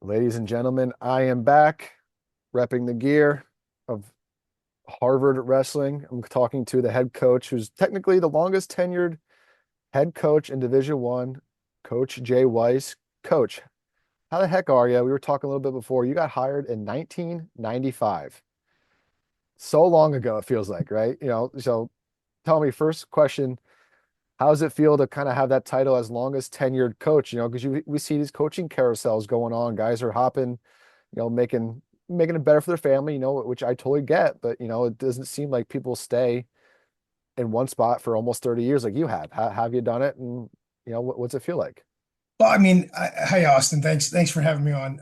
Ladies and gentlemen, I am back repping the gear of Harvard wrestling. I'm talking to the head coach, who's technically the longest tenured head coach in Division One, Coach Jay Weiss. Coach, how the heck are you? We were talking a little bit before. You got hired in 1995. So long ago, it feels like, right? So tell me, first question, how does it feel to kind of have that title as longest tenured coach? Because we see these coaching carousels going on. Guys are hopping, making it better for their family, which I totally get, but it doesn't seem like people stay in one spot for almost 30 years like you have. How have you done it? And what's it feel like? Well, I mean, hi Austin. Thanks for having me on.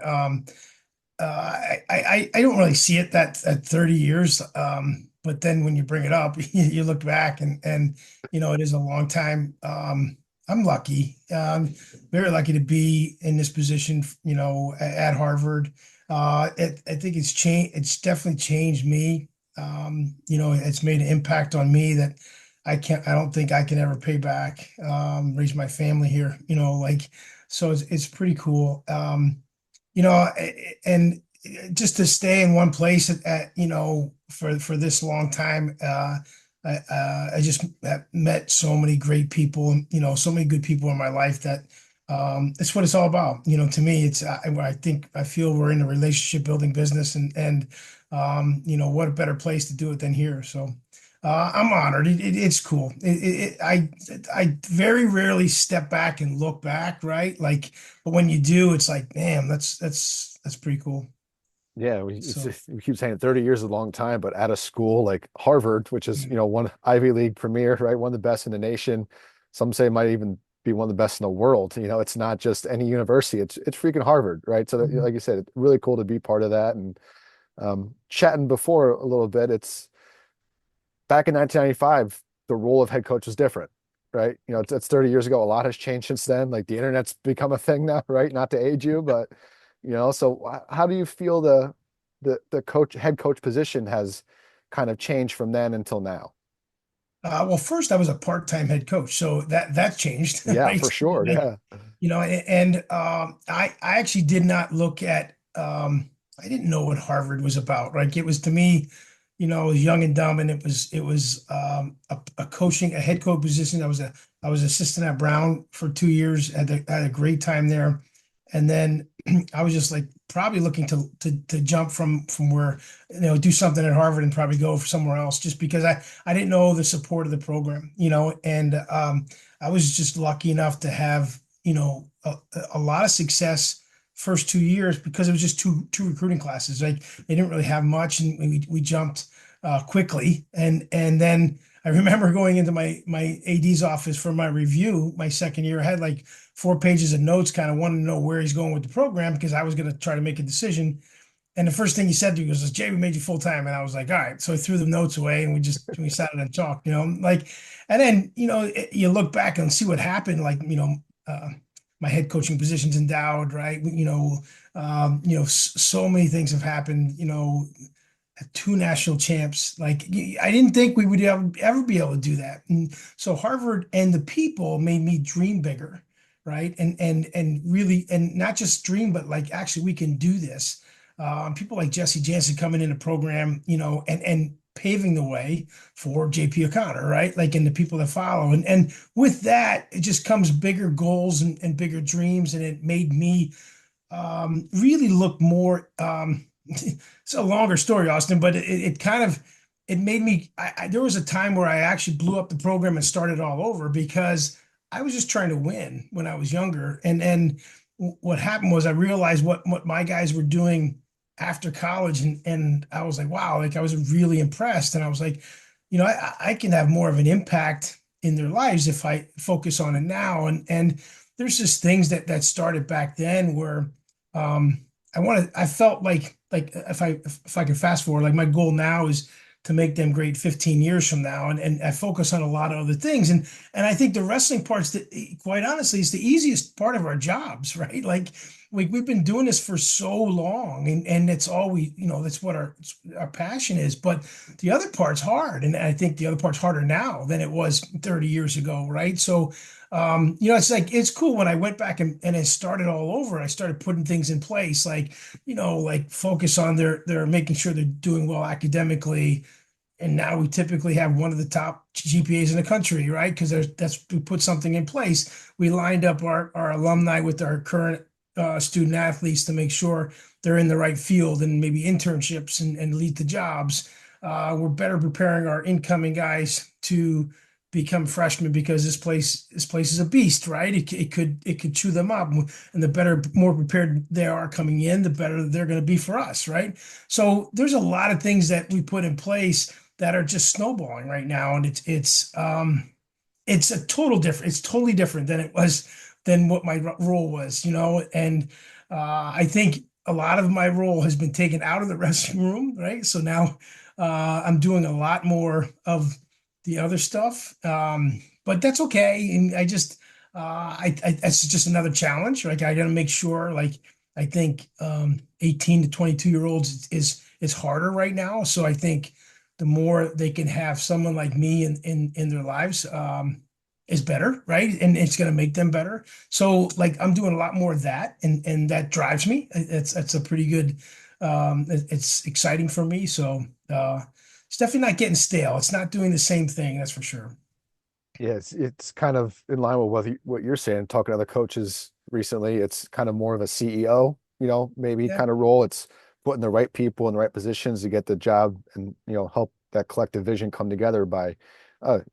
I don't really see it that at 30 years. But then when you bring it up, you look back and it is a long time. I'm lucky, very lucky to be in this position, at Harvard. I think it's changed. It's definitely changed me. It's made an impact on me that I don't think I can ever pay back. Raise my family here, so it's pretty cool. And just to stay in one place for this long time, I just have met so many great people, so many good people in my life that it's what it's all about. To me, I feel we're in a relationship building business, and what a better place to do it than here. So I'm honored. It's cool. I very rarely step back and look back, right? But when you do, it's like, damn, that's pretty cool. Yeah, we, it's So, just, we keep saying 30 years is a long time, but at a school like Harvard, which is, one Ivy League premier, right? One of the best in the nation. Some say might even be one of the best in the world. It's not just any university, it's freaking Harvard, right? So that, mhm. like you said, it's really cool to be part of that. And chatting before a little bit, it's back in 1995, the role of head coach was different, right? It's 30 years ago. A lot has changed since then. Like the internet's become a thing now, right? Not to age you, but so how do you feel the head coach position has kind of changed from then until now? Well, first I was a part-time head coach, so that changed, Yeah, right? for sure. Yeah. I actually did not look at I didn't know what Harvard was about. Like it was to me, I was young and dumb, and it was a head coach position. I was assistant at Brown for 2 years. Had a great time there, and then I was just like probably looking to jump from where do something at Harvard and probably go for somewhere else just because I didn't know the support of the program, and I was just lucky enough to have a lot of success first 2 years because it was just two recruiting classes. Like they didn't really have much, and we jumped quickly. And then I remember going into my AD's office for my review my second year. I had like 4 pages of notes, kind of wanted to know where he's going with the program because I was going to try to make a decision. And the first thing he said to me was, "Jay, we made you full time." And I was like, "All right." So I threw the notes away and we sat down and talked, and then, you look back and see what happened. My head coaching position's endowed, right? So many things have happened, two national champs. Like I didn't think we would ever be able to do that. And so Harvard and the people made me dream bigger, right? And really, and not just dream, but like actually we can do this. People like Jesse Jansen coming in the program, and paving the way for JP O'Connor, right? Like, and the people that follow. And with that, it just comes bigger goals and bigger dreams. And it made me really look more. It's a longer story, Austin, but it kind of it made me. There was a time where I actually blew up the program and started all over because I was just trying to win when I was younger. And what happened was I realized what my guys were doing after college, and I was like, wow, like I was really impressed, and I was like, I can have more of an impact in their lives if I focus on it now. And there's just things that started back then where I felt like if I could fast forward, like my goal now is to make them great 15 years from now, and I focus on a lot of other things, and I think the wrestling part's quite honestly is the easiest part of our jobs, right? Like we've been doing this for so long, and it's all that's what our passion is. But the other part's hard, and I think the other part's harder now than it was 30 years ago, right? So It's like it's cool when I went back and it started all over. I started putting things in place, like, like focus on their making sure they're doing well academically. And now we typically have one of the top GPAs in the country, right? Because that's we put something in place. We lined up our alumni with our current student athletes to make sure they're in the right field and maybe internships and lead to jobs. We're better preparing our incoming guys to become freshmen because this place is a beast, right? It could chew them up, and the better, more prepared they are coming in, the better they're going to be for us, right? So there's a lot of things that we put in place that are just snowballing right now, and it's a total different. It's totally different than it was than what my role was, and I think a lot of my role has been taken out of the wrestling room, right? So now I'm doing a lot more of the other stuff, but that's okay. And I just, it's just another challenge. Like I got to make sure, like I think 18 to 22 year olds is harder right now. So I think the more they can have someone like me in their lives, is better, right? And it's going to make them better. So like I'm doing a lot more of that, and that drives me. It's a pretty good. It's exciting for me. So it's definitely not getting stale. It's not doing the same thing, that's for sure. Yeah, it's kind of in line with what you're saying, talking to other coaches recently. It's kind of more of a CEO, maybe Yeah. kind of role. It's putting the right people in the right positions to get the job and, help that collective vision come together by,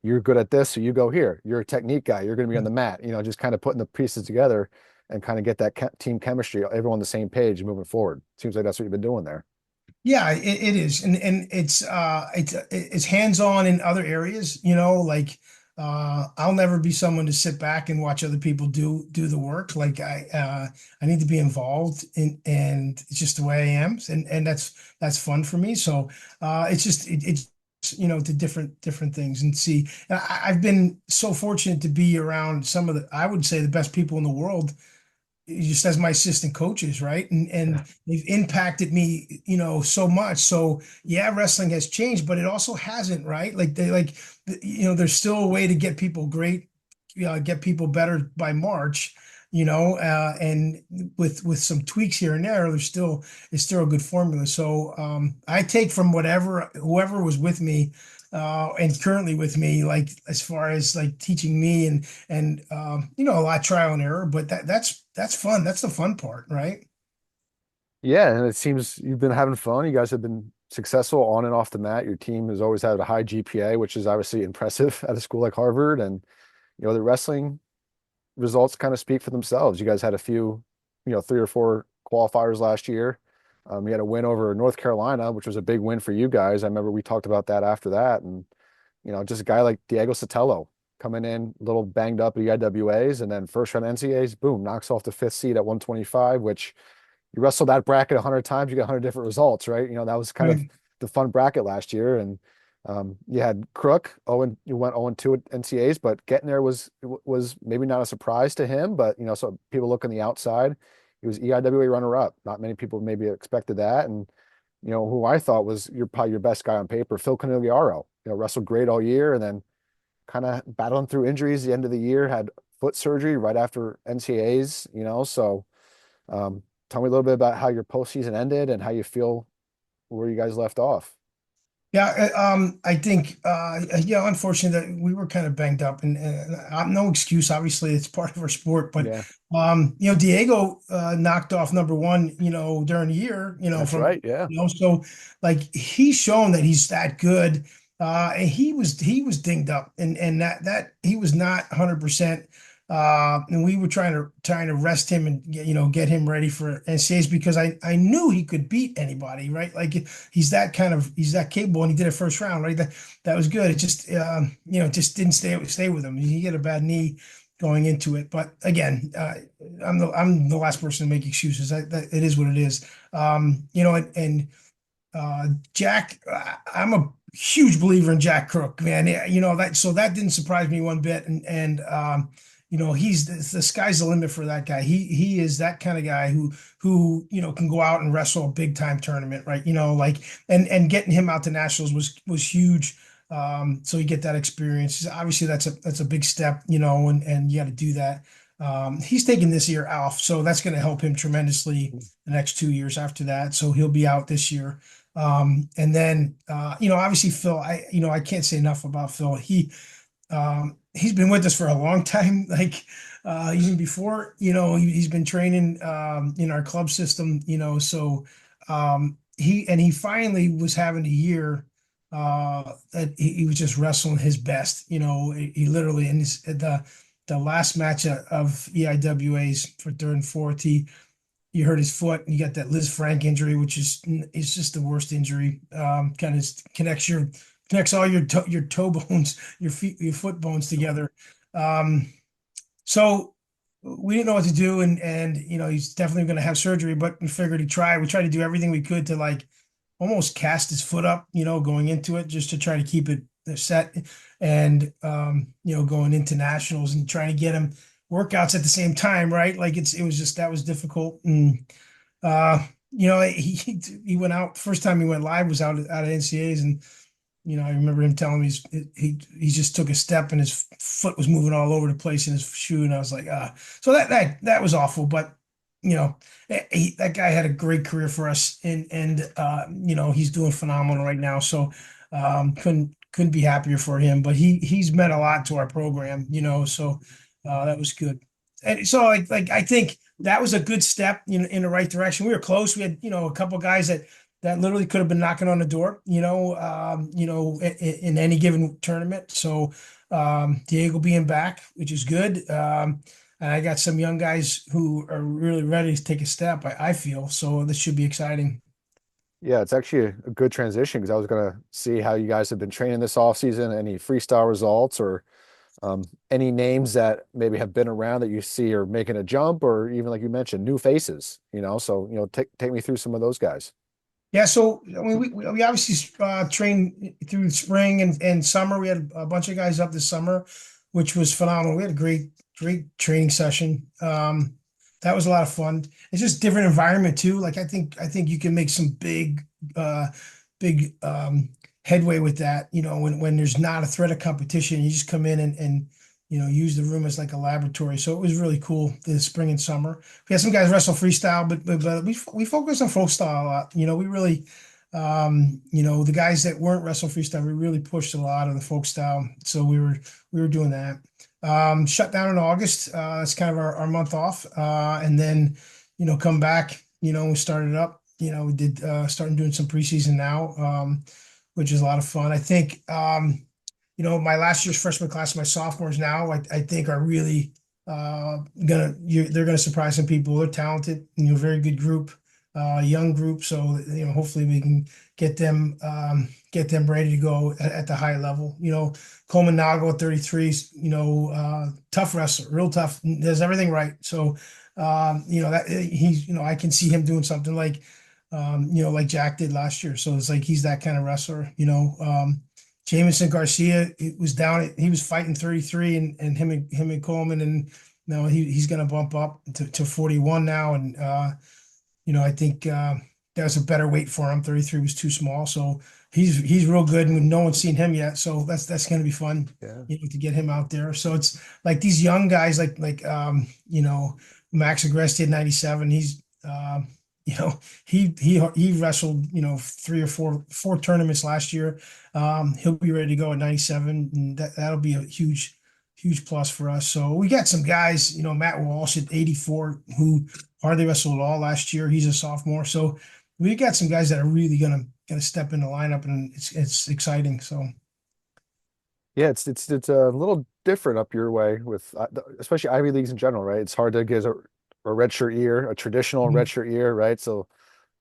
you're good at this, so you go here. You're a technique guy. You're going to be on the mat, just kind of putting the pieces together and kind of get that team chemistry, everyone on the same page moving forward. Seems like that's what you've been doing there. Yeah, it is, and it's hands-on in other areas. I'll never be someone to sit back and watch other people do the work. Like I need to be involved in, and it's just the way I am, and that's fun for me. So it's just it's to different things and see. I've been so fortunate to be around some of the, I would say, the best people in the world just as my assistant coaches, right? And they've impacted me, so much. So yeah, wrestling has changed, but it also hasn't, right? Like there's still a way to get people great, get people better by March, and with some tweaks here and there, it's still a good formula. So I take from whoever was with me and currently with me, like as far as like teaching me and a lot of trial and error, but that's fun. That's the fun part, right? Yeah, and it seems you've been having fun. You guys have been successful on and off the mat. Your team has always had a high GPA, which is obviously impressive at a school like Harvard. And, the wrestling results kind of speak for themselves. You guys had a few, three or four qualifiers last year. You had a win over North Carolina, which was a big win for you guys. I remember we talked about that after that. And, just a guy like Diego Sotelo coming in a little banged up at the IWAs and then first round NCAAs, boom, knocks off the fifth seed at 125, which you wrestle that bracket 100 times, you get 100 different results, right? That was kind of Right. the fun bracket last year. And you had Crook, Owen, you went 0-2 at NCAs, but getting there was maybe not a surprise to him, but so people look on the outside, he was EIWA runner-up. Not many people maybe expected that. And who I thought was probably your best guy on paper, Phil Conigliaro, wrestled great all year and then kind of battling through injuries at the end of the year, had foot surgery right after NCAs, so tell me a little bit about how your postseason ended and how you feel where you guys left off. Yeah, I think, yeah, unfortunately that we were kind of banged up, and no excuse. Obviously, it's part of our sport, but Yeah, Diego knocked off number one, during the year, that's right. Yeah. so like he's shown that he's that good, and he was dinged up, and that he was not 100%. And we were trying to rest him and get him ready for NCAAs because I knew he could beat anybody, right? Like he's that capable, and he did it first round, right? That was good. It just just didn't stay with him. He had a bad knee going into it, but again, I'm the last person to make excuses. It is what it is. Jack, I'm a huge believer in Jack Crook, man. Yeah, that didn't surprise me one bit, and he's the sky's the limit for that guy. He is that kind of guy who can go out and wrestle a big time tournament, right? Like and getting him out to nationals was huge. So you get that experience. Obviously, that's a big step, and you got to do that. He's taking this year off, so that's going to help him tremendously the next 2 years after that. So he'll be out this year. And then, obviously Phil, I can't say enough about Phil. He's been with us for a long time. Like, even before, he's been training, in our club system, so, he finally was having a year, that he was just wrestling his best, he literally, in the last match of EIWAs for third and fourth, he hurt his foot, and you got that Liz Frank injury, which is just the worst injury. Kind of connects all your toe bones, your foot bones together. Um, so we didn't know what to do, and he's definitely going to have surgery, but we figured he'd try. We tried to do everything we could to, like, almost cast his foot up, going into it, just to try to keep it set, and going into nationals and trying to get him workouts at the same time, right? Like, it was just, that was difficult. And he went out, first time he went live was out of NCAAs, and I remember him telling me he just took a step and his foot was moving all over the place in his shoe, and I was like, so that was awful. But that guy had a great career for us, and he's doing phenomenal right now. So, couldn't be happier for him. But he's meant a lot to our program, so, that was good. And so, like I think that was a good step in the right direction. We were close. We had a couple guys that literally could have been knocking on the door, in any given tournament. So, Diego being back, which is good. And I got some young guys who are really ready to take a step, I feel. So this should be exciting. Yeah, it's actually a good transition because I was gonna see how you guys have been training this offseason, any freestyle results or any names that maybe have been around that you see are making a jump, or even like you mentioned, new faces, So, take me through some of those guys. Yeah, so I mean, we obviously trained through spring and summer. We had a bunch of guys up this summer, which was phenomenal. We had a great training session. That was a lot of fun. It's just different environment too. Like, I think you can make some uh, big headway with that. When there's not a threat of competition, you just come in and use the room as like a laboratory. So it was really cool this spring and summer. We had some guys wrestle freestyle, but we focused on folk style a lot. We really, the guys that weren't wrestle freestyle, we really pushed a lot of the folk style. So we were doing that. Shut down in August. It's kind of our month off, and then come back. We started up. We did starting doing some preseason now, which is a lot of fun. I think. My last year's freshman class, my sophomores now, I think are really they're gonna surprise some people. They're talented, very good group, young group. So hopefully we can get them ready to go at the high level. Coleman Nago at 33, tough wrestler, real tough, does everything right. So that he's I can see him doing something like Jack did last year. So it's like he's that kind of wrestler. Jamison Garcia, it was down. He was fighting 33, and him and Coleman, and he's going to bump up to 41 now, and I think there's a better weight for him. 33 was too small, so he's real good, and no one's seen him yet. So that's going to be fun, Yeah. to get him out there. So it's like these young guys, Max Agresti at 97. He's he wrestled, three or four tournaments last year. He'll be ready to go at 97, and that'll be a huge plus for us. So we got some guys, Matt Walsh at 84, who hardly wrestled at all last year. He's a sophomore. So we got some guys that are really gonna step in the lineup, and it's exciting. So Yeah, it's a little different up your way with especially Ivy leagues in general, right? It's hard to get a redshirt year, a traditional mhm. redshirt year, right? So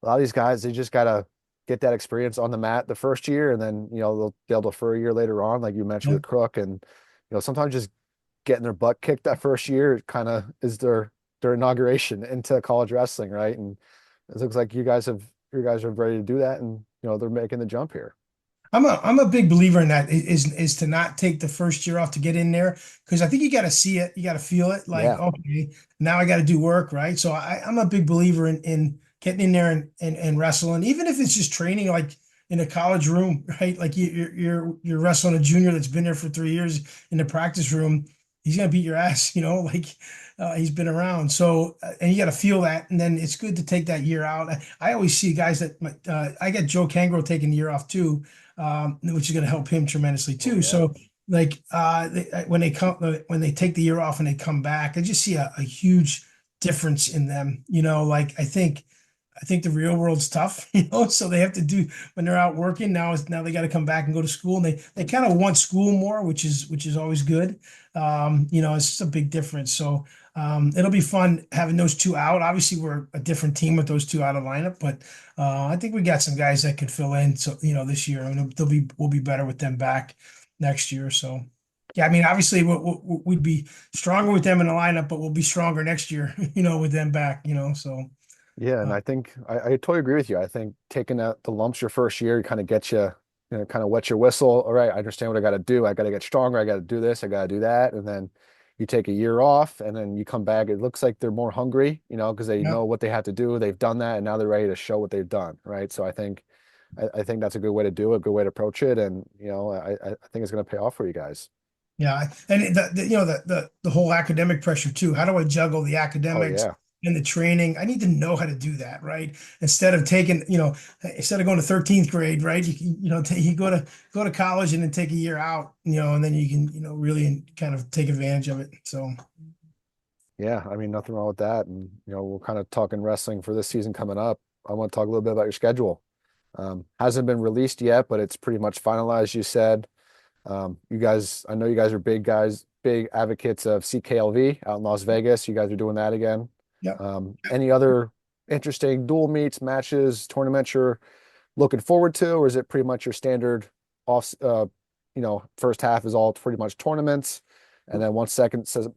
a lot of these guys, they just gotta get that experience on the mat the first year, and then they'll be able to for a year later on, like you mentioned Yeah. with Crook, and sometimes just getting their butt kicked that first year kind of is their inauguration into college wrestling, right? And it looks like you guys are ready to do that, and they're making the jump here. I'm a big believer in that, is to not take the first year off to get in there, because I think you got to see it, you got to feel it. Like, Yeah, okay, now I got to do work, right? So I'm a big believer in getting in there and wrestling, even if it's just training. Like, in a college room, right? Like you're wrestling a junior that's been there for 3 years in the practice room. He's gonna beat your ass, like he's been around. So and you got to feel that, and then it's good to take that year out. I always see guys that I got Joe Kangro taking the year off too, which is going to help him tremendously Oh too. yeah. So like when they take the year off and they come back, I just see a huge difference in them. Like I think the real world's tough, so they have to do when they're out working now they got to come back and go to school, and they kind of want school more, which is always good. It's just a big difference. So it'll be fun having those two out. Obviously, we're a different team with those two out of lineup, but I think we got some guys that could fill in. So this year, I mean, we'll be better with them back next year. So yeah, I mean, obviously we'd be stronger with them in the lineup, but we'll be stronger next year, with them back. So Yeah, and uh, I think I totally agree with you. I think taking out the lumps your first year kind of gets you, kind of wet your whistle. All right, I understand what I got to do. I got to get stronger. I got to do this. I got to do that. And then you take a year off, and then you come back. It looks like they're more hungry, because they yeah. know what they have to do. They've done that, and now they're ready to show what they've done. Right. So I think that's a good way to do it, a good way to approach it, and I think it's going to pay off for you guys. Yeah, and the whole academic pressure too. How do I juggle the Oh academics yeah. and the training? I need to know how to do that, right? Instead of going to 13th grade, right? You go to college and then take a year out, and then you can, really kind of take advantage of it. So Yeah, I mean, nothing wrong with that. And, we're kind of talking wrestling for this season coming up. I want to talk a little bit about your schedule. Hasn't been released yet, but it's pretty much finalized, you said. You guys, I know you guys are big guys, big advocates of CKLV out in Las Vegas. You guys are doing that again. yeah. Any other interesting dual meets, matches, tournaments you're looking forward to, or is it pretty much your standard off, first half is all pretty much tournaments, and then once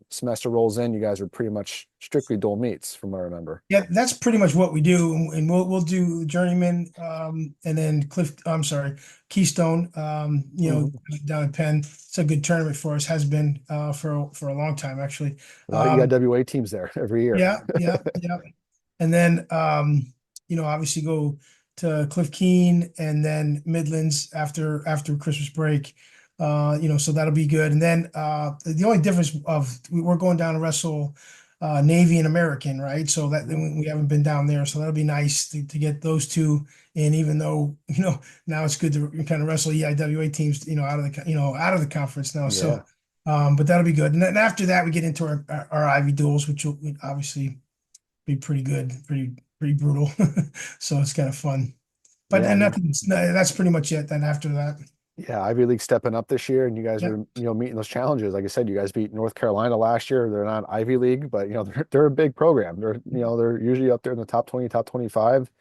semester rolls in, you guys are pretty much strictly dual meets, from what I remember. Yeah, that's pretty much what we do, and we'll do Journeyman, and then I'm sorry, Keystone, Mhm. down in Penn. It's a good tournament for us, has been for a long time actually. A lot of Um, EIWA teams there every year. yeah, yeah, yeah. And then obviously go to Cliff Keen and then Midlands after Christmas break. So that'll be good. And then the only difference of we're going down to wrestle Navy and American, right? So that we haven't been down there, so that'll be nice to get those two in. Even though now it's good to kind of wrestle EIWA teams, out of the conference now. Yeah. So, but that'll be good. And then after that, we get into our Ivy duels, which will obviously be pretty good, pretty brutal. So it's kind of fun. But Yeah, I and mean, that's pretty much it. Then after that, yeah, Ivy League stepping up this year, and you guys yeah, are, meeting those challenges. Like I said, you guys beat North Carolina last year. They're not Ivy League, but they're a big program. They're usually up there in the top 20, top 25.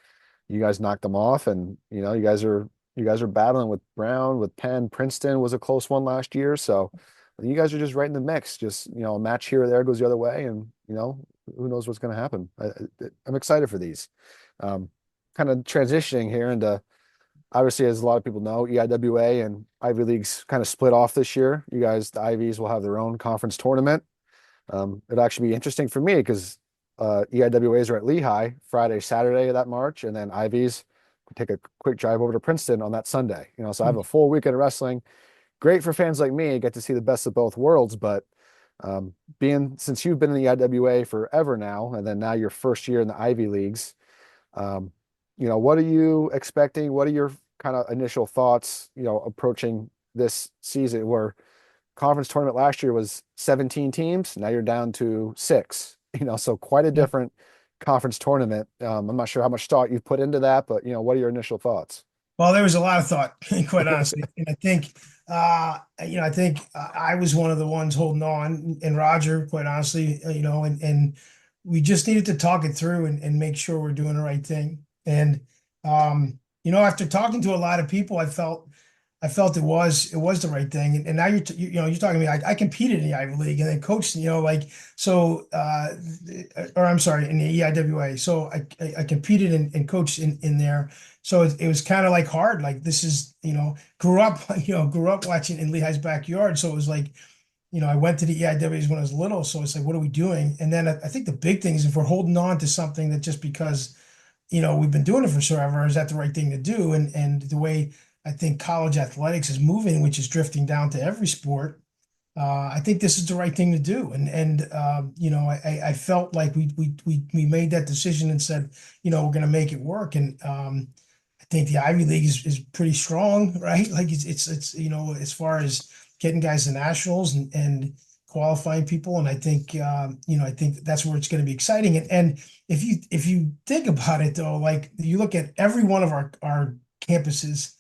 You guys knocked them off, and you guys are battling with Brown, with Penn. Princeton was a close one last year. So you guys are just right in the mix. Just, a match here or there goes the other way, and who knows what's going to happen. I'm excited for these. Um, Kind of transitioning here into, obviously, as a lot of people know, EIWA and Ivy League's kind of split off this year. You guys, the Ivies, will have their own conference tournament. It'll actually be interesting for me because EIWAs are at Lehigh Friday, Saturday of that March, and then Ivies take a quick drive over to Princeton on that Sunday. So I have a full weekend of wrestling. Great for fans like me, get to see the best of both worlds. But being since you've been in the EIWA forever now, and then now your first year in the Ivy Leagues, um, what are you expecting? What are your kind of initial thoughts, approaching this season where conference tournament last year was 17 teams. Now you're down to six, so quite a yeah. different conference tournament. I'm not sure how much thought you've put into that, but what are your initial thoughts? Well, there was a lot of thought, quite honestly, and I think I was one of the ones holding on, and Roger, quite honestly, and we just needed to talk it through and make sure we're doing the right thing. And after talking to a lot of people, I felt it was the right thing. And now you're talking to me. I competed in the Ivy League and then coached, like so, or I'm sorry, in the EIWA. So I competed and coached in there. So it was kind of like hard. Like this is, grew up watching in Lehigh's backyard. So it was like, I went to the EIWs when I was little. So it's like, what are we doing? And then I think the big thing is if we're holding on to something that just because we've been doing it for forever. Is that the right thing to do? And the way I think college athletics is moving, which is drifting down to every sport, I think this is the right thing to do. I felt like we made that decision and said, we're going to make it work. I think the Ivy League is pretty strong, right? Like it's as far as getting guys to nationals and qualifying people, and I think that's where it's going to be exciting. And if you think about it though, like you look at every one of our campuses,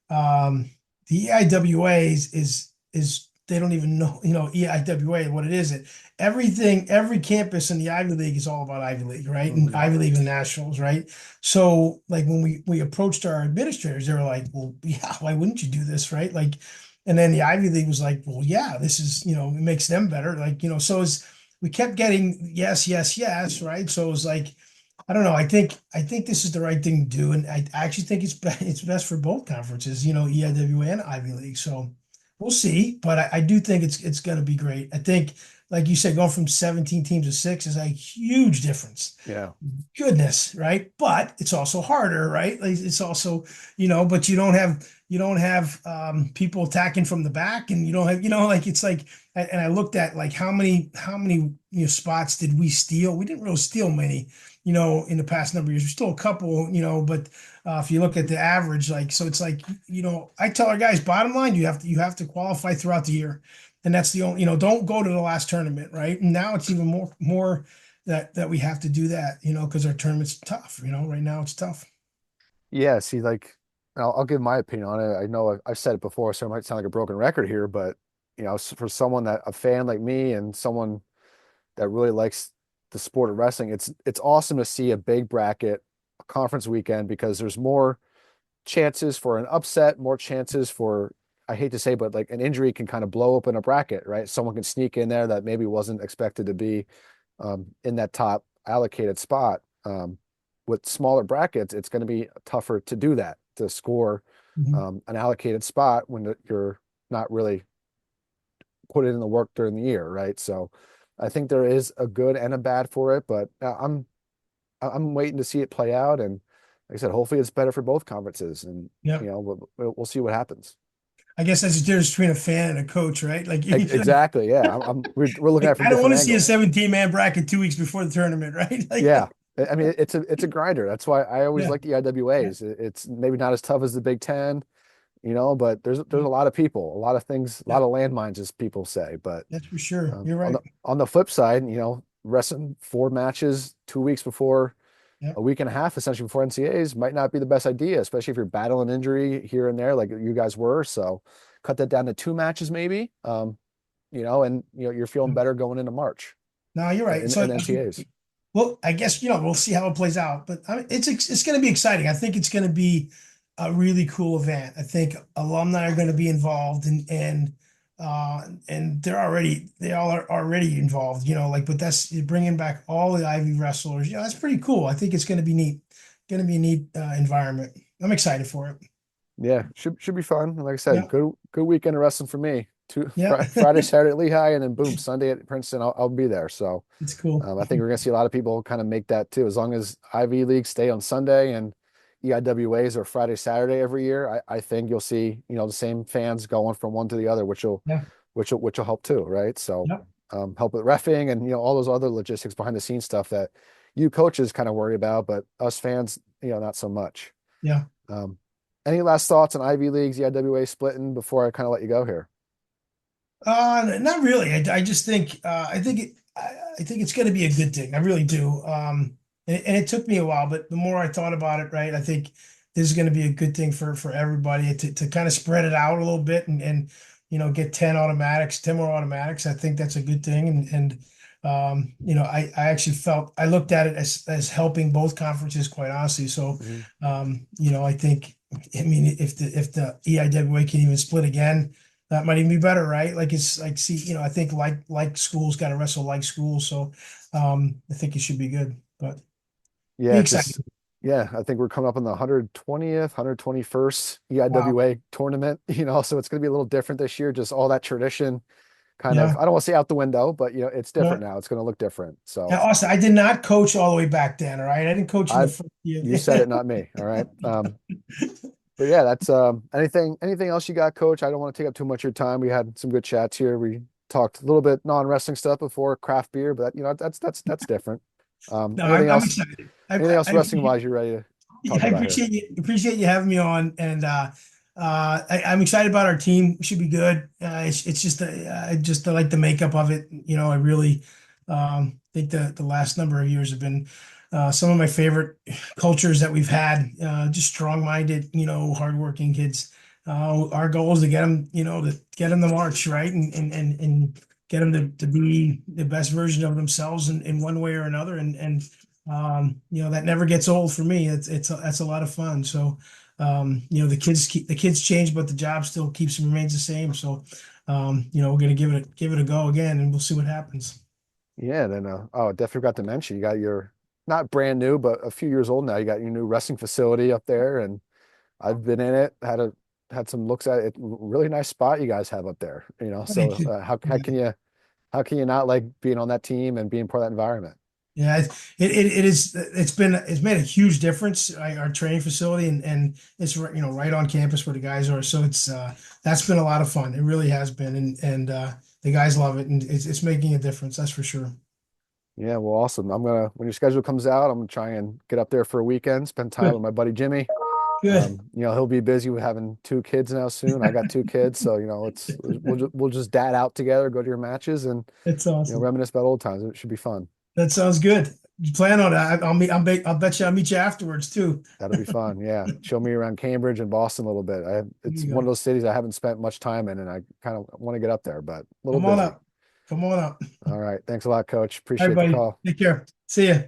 the EIWA is they don't even know, EIWA what it is. Every campus in the Ivy League is all about Ivy League, right? And Mhm. Ivy League and nationals, right? So like when we approached our administrators, they were like, well, yeah, why wouldn't you do this, right? Like, and then the Ivy League was like, well, yeah, this is, it makes them better. Like, so as we kept getting yes, yes, yes, right? So it was like, I don't know. I think this is the right thing to do, and I actually think it's best for both conferences, EIWA and Ivy League. So we'll see, but I do think it's going to be great. I think, like you said, going from 17 teams to six is a huge difference. Yeah. Goodness, right? But it's also harder, right? Like it's also, but you don't have people attacking from the back, and you don't have, like it's like, and I looked at like how many spots did we steal? We didn't really steal many, in the past number of years. We stole a couple, but if you look at the average, like so, it's like I tell our guys, bottom line, you have to qualify throughout the year, and that's the only don't go to the last tournament, right? And now it's even more that we have to do that, because our tournament's tough. Right now it's tough. Yeah. See, like, I'll give my opinion on it. I know I've said it before, so it might sound like a broken record here, but for someone a fan like me and someone that really likes the sport of wrestling, it's awesome to see a big bracket, a conference weekend, because there's more chances for an upset, more chances for, I hate to say, but like an injury can kind of blow open a bracket, right? Someone can sneak in there that maybe wasn't expected to be in that top allocated spot. With smaller brackets, it's going to be tougher to do that, to score Mhm. an allocated spot when you're not really put in the work during the year, right? So I think there is a good and a bad for it, but I'm waiting to see it play out. And like I said, hopefully it's better for both conferences, and Yeah. we'll see what happens. I guess that's the difference between a fan and a coach, right? Like, Exactly. Yeah. We're looking at it like from I don't different want to see a angles. 17-man bracket 2 weeks before the tournament, right? Yeah. Like, I mean, it's a grinder. That's why I always yeah, like the yeah, IWAs. It's maybe not as tough as the Big Ten, but there's a lot of people, a lot of things, a yeah, lot of landmines, as people say. But that's for sure. You're on right. the flip side, wrestling 4 matches 2 weeks before, Yeah. a week and a half essentially before NCAAs might not be the best idea, especially if you're battling injury here and there, like you guys were. So cut that down to 2 matches maybe. And you're feeling better going into March No, you're right. in So, NCAAs. well, I guess we'll see how it plays out, but I mean, it's going to be exciting. I think it's going to be a really cool event. I think alumni are going to be involved, and they all are already involved. Like, but that's you're bringing back all the Ivy wrestlers. That's pretty cool. I think it's going to be neat. Going to be a neat environment. I'm excited for it. Yeah, should be fun. And like I said, Yeah, good weekend of wrestling for me. yeah, Friday, Saturday at Lehigh, and then boom, Sunday at Princeton. I'll be there. So it's cool. I think we're gonna see a lot of people kind of make that too. As long as Ivy League stay on Sunday and EIWAs are Friday, Saturday every year, I think you'll see the same fans going from one to the other, Yeah, which will help too, right? So yeah, help with reffing and all those other logistics behind the scenes stuff that you coaches kind of worry about, but us fans, not so much. yeah. Um, any last thoughts on Ivy Leagues, EIWA splitting before I kind of let you go here? Not really. I just think I think it's going to be a good thing. I really do. And it took me a while, but the more I thought about it, right, I think this is going to be a good thing for everybody to kind of spread it out a little bit and get 10 more automatics. I think that's a good thing. I actually I looked at it as helping both conferences, quite honestly. So, Mhm. I think, I mean, if the EIWA can even split again, that might even be better, right? Like it's like see, I think like schools got to wrestle like schools, so I think it should be good. But be Yeah, excited. just yeah, I think we're coming up on the 120th, 121st Wow. EIWA tournament, so it's going to be a little different this year, just all that tradition, kind of, Yeah. I don't want to say out the window, but it's different No. now. It's going to look different. Now, So Austin, I did not coach all the way back then. All right. I didn't coach in the I, first you said year. it, not me. All right. But yeah, that's anything else you got, Coach? I don't want to take up too much of your time. We had some good chats here. We talked a little bit non-wrestling stuff before, craft beer, but that's different. No, Anything I'm else? excited. Anything else wrestling wise you're ready to talk I about here? appreciate you having me on, and I'm excited about our team. We should be good. It's just I just like the makeup of it. I really think the last number of years have been some of my favorite cultures that we've had. Just strong-minded, hardworking kids. Our goal is to get them, to get them to march, right, and get them to be the best version of themselves in one way or another, that never gets old for me. That's a lot of fun. So, the kids change, but the job still keeps and remains the same. So, we're gonna give it a go again, and we'll see what happens. Yeah, then oh, I definitely forgot to mention you got your not brand new, but a few years old now. You got your new wrestling facility up there, and I've been in it, had some looks at it. Really nice spot you guys have up there. So Thank you. how can you not like being on that team and being part of that environment? Yeah, it is. It's made a huge difference. Our training facility, and it's right on campus where the guys are. So that's been a lot of fun. It really has been, and the guys love it, and it's making a difference. That's for sure. Yeah, well, awesome. When your schedule comes out, I'm gonna try and get up there for a weekend, spend time with Good, my buddy Jimmy. good. He'll be busy with having two kids now soon. I got two kids, so we'll just dad out together, go to your matches, and That's awesome. reminisce about old times. It should be fun. That sounds good. You plan on it. I'll bet you I'll meet you afterwards too. That'll be fun. Yeah, show me around Cambridge and Boston a little bit. There It's you one of go. those cities I haven't spent much time in, and I kind of want to get up there, but a little Come on busy. up. Come on up. All right, thanks a lot, Coach. All right, Appreciate the buddy. call. Take care. See ya.